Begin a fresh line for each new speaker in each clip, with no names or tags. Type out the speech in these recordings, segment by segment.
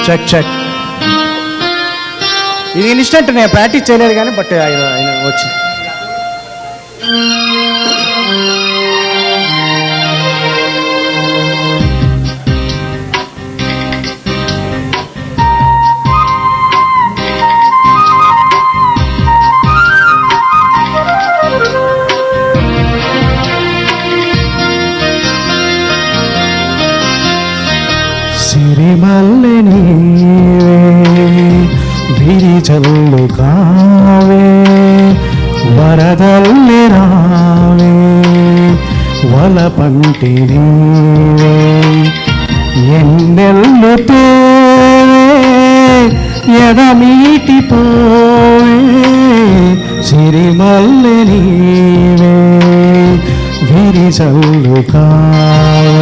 Check check. ఇది instant, నేను practice చేయలేదు కానీ బట్ ఆయన వచ్చి సిరిమల్లె నీవే విరిజల్లు కావే వరదల్లి రావే వలపంటి నీవే ఎన్నెల్లు తేవే ఎదమీటి పోవే సిరిమల్లె నీవే విరిజల్లు కావే.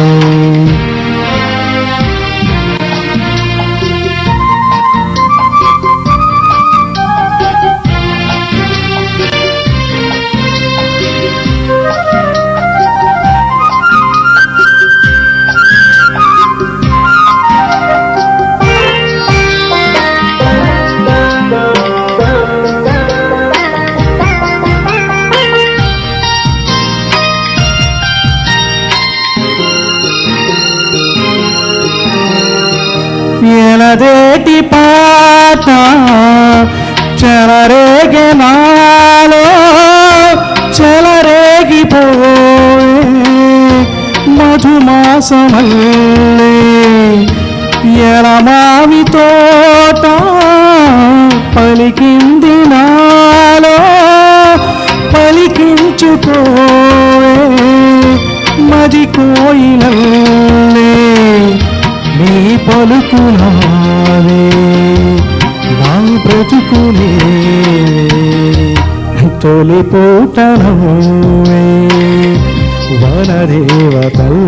ఎనదేటి పాట చెలరేగే నాలో చెలరేగిపోయే మధుమాసమల్లే ఎలమావి తోట పలికింది నాలో పలికించుకోవే మది కోయిలల్లే నీ పలుకునావే నా బ్రతుకునే తొలిపోటనవే వనదేవతల్లే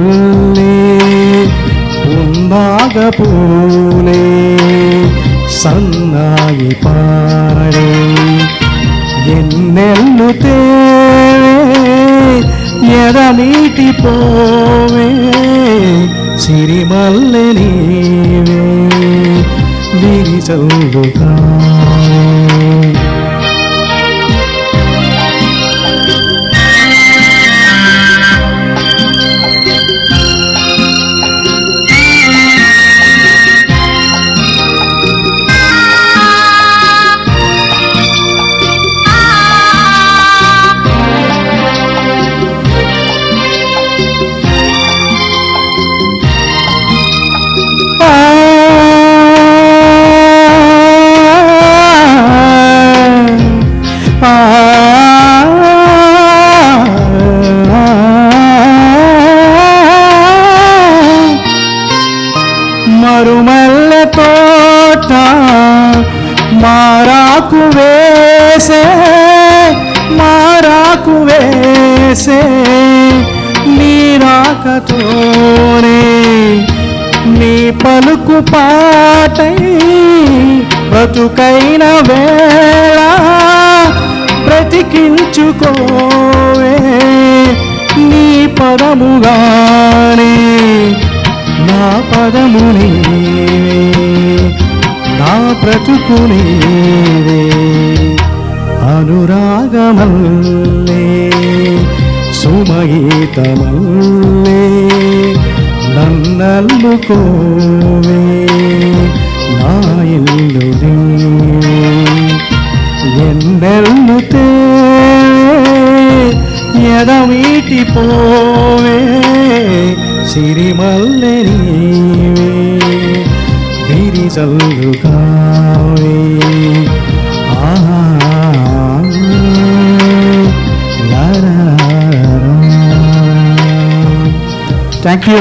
ఉందాగ పూలే సన్నాయి పాడే ఎన్నెల్లు తేవే ఎదనీటి పోవే సిరిమల్లె నీవే విరిజల్లు కావే. మరుమల్లె తోట మారాకు వేసే నీరాకతోనే నీ పలుకు పాటై బ్రతుకైన వేళ బ్రతికించుకోవే నీ పదముగానే నా పదము నీవే నా బ్రతుకు నీవే అనురాగమల్లే సుమగీతమల్లే నన్నల్లుకోవే నా ఇల్లు నీవే ఎన్నెల్లు తేవే ఎదమీటి పోవే సిరిమల్లె నీవే విరిజల్లు కావే. Thank you.